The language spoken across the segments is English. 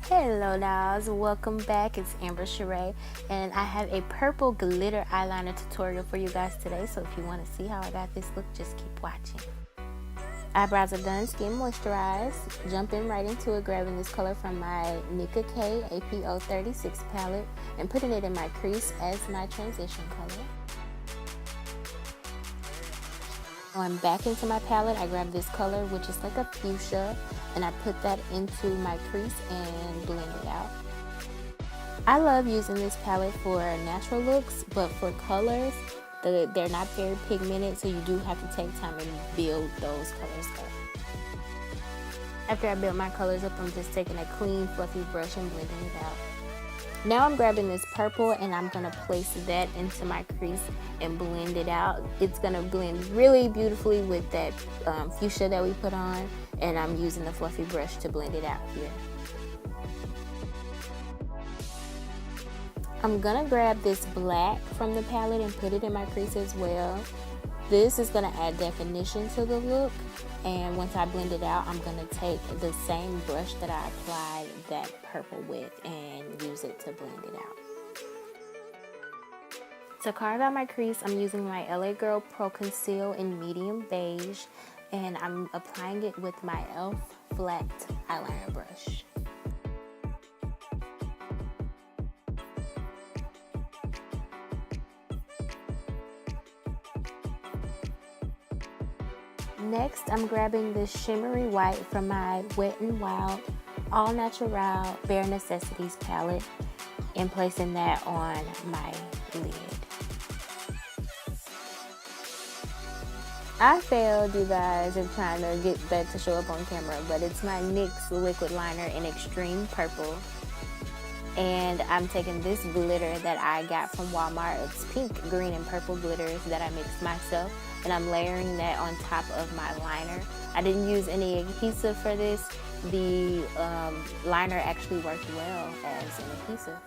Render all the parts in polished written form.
Hello dolls, welcome back. It's CHERRE and I have a purple glitter eyeliner tutorial for you guys today. So if you want to see how I got this look, just keep watching. Eyebrows are done, skin moisturized. Jumping right into it, grabbing this color from my Nicka K APO 36 palette and putting it in my crease as my transition color. Going back into my palette, I grabbed this color, which is like a fuchsia, and I put that into my crease and blend it out. I love using this palette for natural looks, but for colors, they're not very pigmented, so you do have to take time and build those colors up. After I build my colors up, I'm just taking a clean, fluffy brush and blending it out. Now I'm grabbing this purple and I'm going to place that into my crease and blend it out. It's going to blend really beautifully with that fuchsia that we put on, and I'm using the fluffy brush to blend it out here. I'm going to grab this black from the palette and put it in my crease as well. This is going to add definition to the look, and once I blend it out, I'm going to take the same brush that I applied that purple with and use it to blend it out. To carve out my crease, I'm using my LA Girl Pro Conceal in medium beige, and I'm applying it with my e.l.f. flat eyeliner brush. Next, I'm grabbing this shimmery white from my Wet n Wild All Natural Bare Necessities palette and placing that on my lid. I failed, you guys, in trying to get that to show up on camera, but it's my NYX liquid liner in extreme purple. And I'm taking this glitter that I got from Walmart. It's pink, green, and purple glitters that I mixed myself, and I'm layering that on top of my liner. I didn't use any adhesive for this. The liner actually worked well as an adhesive.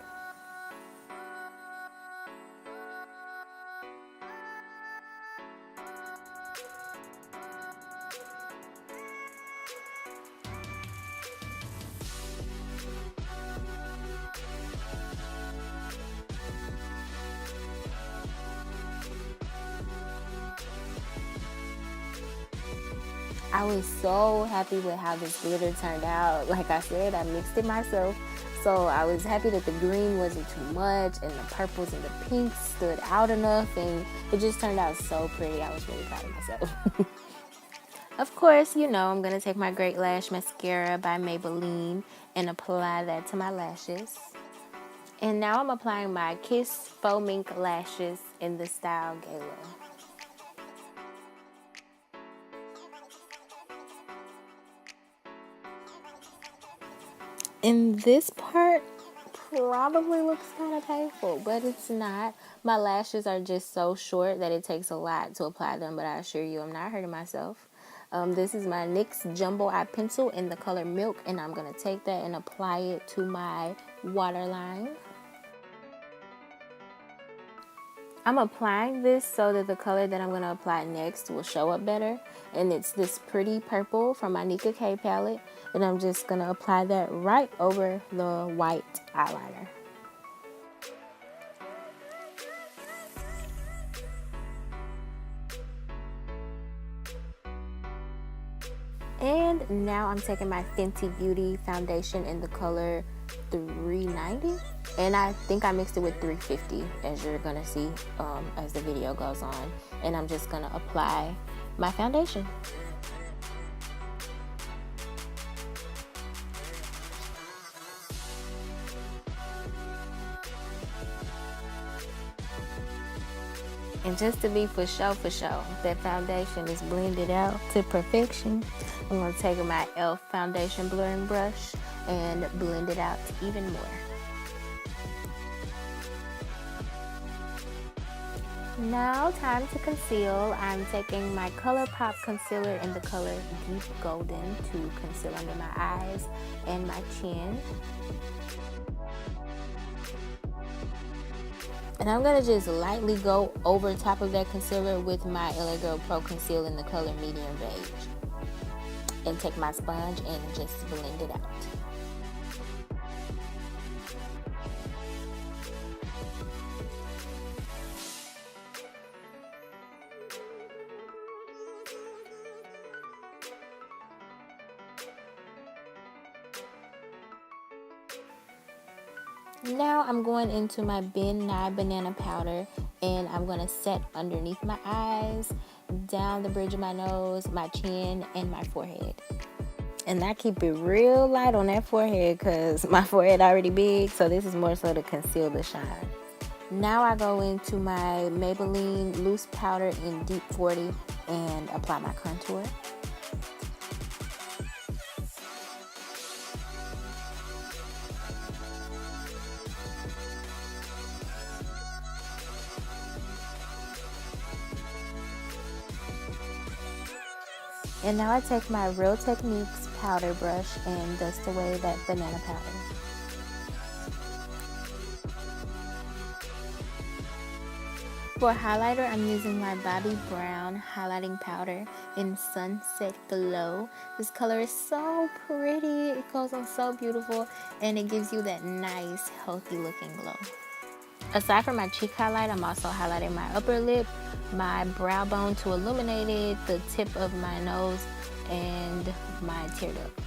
I was so happy with how this glitter turned out. Like I said, I mixed it myself, so I was happy that the green wasn't too much and the purples and the pinks stood out enough, and it just turned out so pretty. I was really proud of myself. Of course, you know, I'm going to take my Great Lash Mascara by Maybelline and apply that to my lashes. And now I'm applying my Kiss Faux Mink lashes in the style Gala. And this part probably looks kind of painful, but it's not. My lashes are just so short that it takes a lot to apply them, but I assure you I'm not hurting myself. This is my NYX Jumbo Eye Pencil in the color Milk, and I'm going to take that and apply it to my waterline. I'm applying this so that the color that I'm going to apply next will show up better. And it's this pretty purple from my Nicka K palette. And I'm just going to apply that right over the white eyeliner. And now I'm taking my Fenty Beauty foundation in the color 390, and I think I mixed it with 350, as you're gonna see as the video goes on. And I'm just gonna apply my foundation. And just to be for show, that foundation is blended out to perfection. I'm going to take my e.l.f. foundation blurring brush and blend it out even more. Now, time to conceal. I'm taking my ColourPop concealer in the color Deep Golden to conceal under my eyes and my chin. And I'm going to just lightly go over top of that concealer with my LA Girl Pro Conceal in the color Medium Beige. And take my sponge and just blend it out. Now I'm going into my Ben Nye Banana Powder, and I'm going to set underneath my eyes, down the bridge of my nose, my chin, and my forehead. And I keep it real light on that forehead because my forehead already big, so this is more so to conceal the shine. Now I go into my Maybelline loose powder in Deep 40 and apply my contour. And now I take my Real Techniques powder brush and dust away that banana powder. For highlighter, I'm using my Bobbi Brown highlighting powder in Sunset Glow. This color is so pretty. It goes on so beautiful, and it gives you that nice, healthy looking glow. Aside from my cheek highlight, I'm also highlighting my upper lip, my brow bone to illuminate it, the tip of my nose, and my tear duct.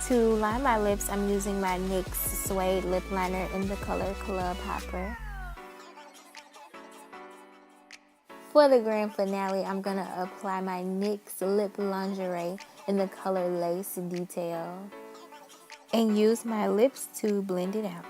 To line my lips, I'm using my NYX Suede lip liner in the color Club Hopper. For the grand finale, I'm going to apply my NYX Lip Lingerie in the color Lace Detail and use my lips to blend it out.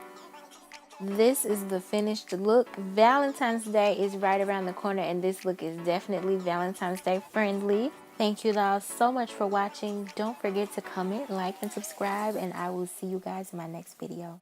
This is the finished look. Valentine's Day is right around the corner, and this look is definitely Valentine's Day friendly. Thank you all so much for watching. Don't forget to comment, like, and subscribe, and I will see you guys in my next video.